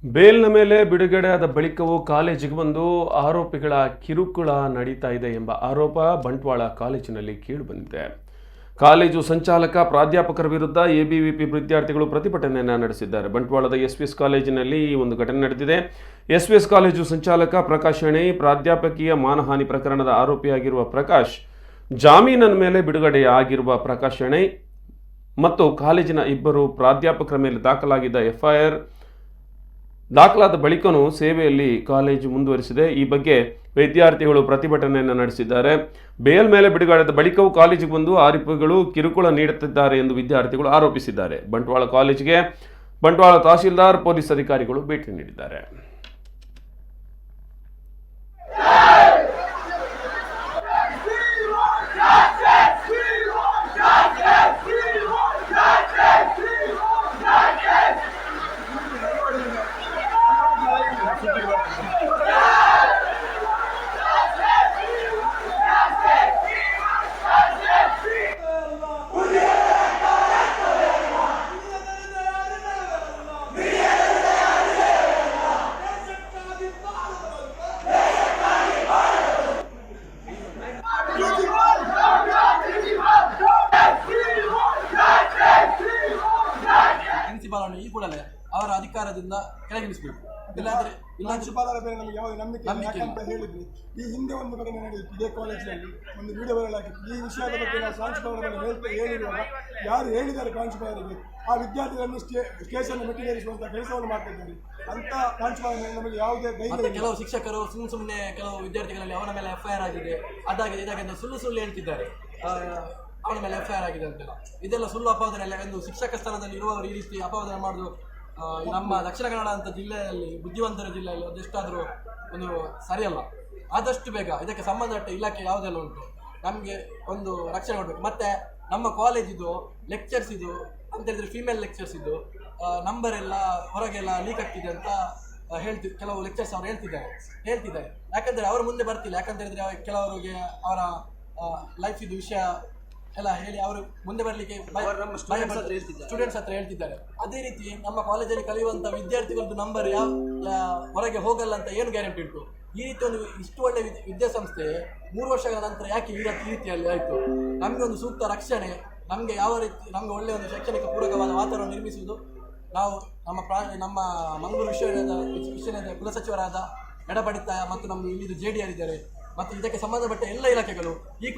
ಬೇಲ್ನ ಮೇಲೆ ಬಿಡುಗಡೆಯಾದ ಬಳಿಕವೂ ಕಾಲೇಜಿಗೆ ಬಂದು ಆರೋಪಿಗಳ ಕಿರುಕುಳ ನಡೀತಾ ಇದೆ ಎಂಬ ಆರೋಪ ಬಂಟ್ವಾಳ ಕಾಲೇಜಿನಲ್ಲಿ ಕೇಳಿಬಂದಿದೆ. ಕಾಲೇಜು ಸಂಚಾಲಕ ಪ್ರಾಧ್ಯಾಪಕರ ವಿರುದ್ಧ ಎಬಿವಿಪಿ ವಿದ್ಯಾರ್ಥಿಗಳು ಪ್ರತಿಭಟನೆಯನ್ನು ನಡೆಸಿದ್ದಾರೆ. ಬಂಟ್ವಾಳದ ಎಸ್ವಿಎಸ್ ಕಾಲೇಜಿನಲ್ಲಿ ಈ ಒಂದು ಘಟನೆ ನಡೆದಿದೆ. ಎಸ್ವಿಎಸ್ ಕಾಲೇಜು ಸಂಚಾಲಕ ಪ್ರಕಾಶ್ ಶೆಣೈ ಪ್ರಾಧ್ಯಾಪಕೀಯ ಮಾನಹಾನಿ ಪ್ರಕರಣದ ಆರೋಪಿಯಾಗಿರುವ ಪ್ರಕಾಶ್, ಜಾಮೀನಿನ ಮೇಲೆ ಬಿಡುಗಡೆಯಾಗಿರುವ ಪ್ರಕಾಶ್ ಶೆಣೈ ಮತ್ತು ಕಾಲೇಜಿನ ಇಬ್ಬರು ಪ್ರಾಧ್ಯಾಪಕರ ಮೇಲೆ ದಾಖಲಾಗಿದ್ದ ಎಫ್ಐಆರ್ ದಾಖಲಾದ ಬಳಿಕನೂ ಸೇವೆಯಲ್ಲಿ ಕಾಲೇಜು ಮುಂದುವರಿಸಿದೆ. ಈ ಬಗ್ಗೆ ವಿದ್ಯಾರ್ಥಿಗಳು ಪ್ರತಿಭಟನೆಯನ್ನು ನಡೆಸಿದ್ದಾರೆ. ಬೇಲ್ ಮೇಲೆ ಬಿಡುಗಡೆಯಾದ ಬಳಿಕವೂ ಕಾಲೇಜಿಗೆ ಬಂದು ಆರೋಪಿಗಳು ಕಿರುಕುಳ ನೀಡುತ್ತಿದ್ದಾರೆ ಎಂದು ವಿದ್ಯಾರ್ಥಿಗಳು ಆರೋಪಿಸಿದ್ದಾರೆ. ಬಂಟ್ವಾಳ ಕಾಲೇಜಿಗೆ ಬಂಟ್ವಾಳ ತಹಶೀಲ್ದಾರ್, ಪೊಲೀಸ್ ಅಧಿಕಾರಿಗಳು ಭೇಟಿ ನೀಡಿದ್ದಾರೆ. ಪ್ರಿನ್ಸಿಪಾಲ್ ಈ ಕೂಡಲೇ ಅವರ ಅಧಿಕಾರದಿಂದ ಕೆಳಗಿಳಿಸಬೇಕು. ಇಲ್ಲಾಂದ್ರೆ ಪ್ರಾಂಶುಪಾಲರ ಮೇಲೆ ನಮಗೆ ಯಾವುದೇ ನಂಬಿಕೆ ಅಂತ ಹೇಳಿದ್ವಿ. ಈ ಹಿಂದೆ ಒಂದು ಘಟನೆ ನಡೆಯಿತು ಇದೇ ಕಾಲೇಜಿನಲ್ಲಿ, ಒಂದು ವಿಡಿಯೋ ವೈರಲ್ ಆಗಿತ್ತು. ಈ ವಿಷಯದ ಬಗ್ಗೆ ನಾವು ಪ್ರಾಂಶುಪಾಲರ ಮೇಲೆ ಹೇಳಿರುವಾಗ ಯಾರು ಹೇಳಿದ್ದಾರೆ ಪ್ರಾಂಶುಪಾಲರಿಗೆ ಆ ವಿದ್ಯಾರ್ಥಿಗಳನ್ನು ಸ್ಟೇಷನ್ ಮೆಟ್ಟಿಲೇರಿಸುವಂಥ ಕೆಲಸವನ್ನು ಮಾಡ್ತಿದ್ದಾರೆ. ಅಂತ ಪ್ರಾಂಶುಪಾಲರ ಮೇಲೆ ನಮಗೆ ಯಾವುದೇ ಧೈರ್ಯ. ಕೆಲವು ಶಿಕ್ಷಕರು ಸುಮ್ಮನೆ ಕೆಲವು ವಿದ್ಯಾರ್ಥಿಗಳಲ್ಲಿ ಅವರ ಮೇಲೆ ಎಫ್ಐಆರ್ ಆಗಿದೆ, ಅದಾಗಿದೆ, ಇದಾಗಿದೆ ಸುಳ್ಳು ಹೇಳ್ತಿದ್ದಾರೆ. ಅವನ ಮೇಲೆ ಎಫ್ಐಆರ್ ಆಗಿದೆ ಅಂತೆಲ್ಲ, ಇದೆಲ್ಲ ಸುಳ್ಳು ಅಪಾದನೆ ಅಲ್ಲ. ಒಂದು ಶಿಕ್ಷಕ ಸ್ಥಾನದಲ್ಲಿ ಇರುವವರು ಈ ರೀತಿ ಅಪಾದನೆ ಮಾಡೋದು ನಮ್ಮ ದಕ್ಷಿಣ ಕನ್ನಡ ಅಂತ ಜಿಲ್ಲೆಯಲ್ಲಿ, ಬುದ್ಧಿವಂತರ ಜಿಲ್ಲೆಯಲ್ಲಿ ಅದೆಷ್ಟಾದರೂ ಒಂದು ಸರಿಯಲ್ಲ. ಆದಷ್ಟು ಬೇಗ ಇದಕ್ಕೆ ಸಂಬಂಧಪಟ್ಟ ಇಲಾಖೆ ಯಾವುದೆಲ್ಲ ಉಂಟು ನಮಗೆ ಒಂದು ರಕ್ಷಣೆ ಕೊಡಬೇಕು. ಮತ್ತು ನಮ್ಮ ಕಾಲೇಜಿದು ಲೆಕ್ಚರ್ಸ್ ಇದು ಅಂತ ಹೇಳಿದರೆ ಫೀಮೇಲ್ ಲೆಕ್ಚರ್ಸ್ ಇದು ನಂಬರ್ ಎಲ್ಲ ಹೊರಗೆಲ್ಲ ಲೀಕ್ ಆಗ್ತಿದೆ ಅಂತ ಕೆಲವು ಲೆಕ್ಚರ್ಸ್ ಅವರು ಹೇಳ್ತಿದ್ದಾರೆ. ಯಾಕಂದರೆ ಅವರು ಮುಂದೆ ಬರ್ತಿಲ್ಲ. ಯಾಕಂತ ಹೇಳಿದರೆ ಕೆಲವರಿಗೆ ಅವರ ಲೈಫ್ ಇದು ವಿಷಯ ಎಲ್ಲ ಹೇಳಿ ಅವರು ಮುಂದೆ ಬರಲಿಕ್ಕೆ ಸ್ಟೂಡೆಂಟ್ಸ್ ಹತ್ರ ಹೇಳ್ತಿದ್ದಾರೆ. ಅದೇ ರೀತಿ ನಮ್ಮ ಕಾಲೇಜಲ್ಲಿ ಕಲಿಯುವಂಥ ವಿದ್ಯಾರ್ಥಿಗಳದ್ದು ನಂಬರ್ ಹೊರಗೆ ಹೋಗಲ್ಲ ಅಂತ ಏನು ಗ್ಯಾರಂಟಿ ಉಂಟು? ಈ ರೀತಿ ಒಂದು ಇಷ್ಟು ಒಳ್ಳೆ ವಿದ್ಯಾಸಂಸ್ಥೆ 3 ವರ್ಷಗಳ ನಂತರ ಯಾಕೆ ಈ ರೀತಿಯಲ್ಲಿ ಆಯಿತು? ನಮಗೆ ಒಂದು ಸೂಕ್ತ ರಕ್ಷಣೆ, ನಮಗೆ ಯಾವ ರೀತಿ ನಮಗೆ ಒಳ್ಳೆಯ ಒಂದು ಶೈಕ್ಷಣಿಕ ಪೂರಕವಾದ ವಾತಾವರಣ ನಿರ್ಮಿಸುವುದು ನಾವು ನಮ್ಮ ಮಂಗಳೂರು ವಿಶ್ವವಿದ್ಯಾಲಯದ ಕುಲಸಚಿವರಾದ ಎಡಪಡಿತ ಮತ್ತು ನಮ್ಮ ಇಲ್ಲಿದು JDR ಇದ್ದಾರೆ ಮತ್ತು ಇದಕ್ಕೆ ಸಂಬಂಧಪಟ್ಟ ಎಲ್ಲ ಇಲಾಖೆಗಳು ಈ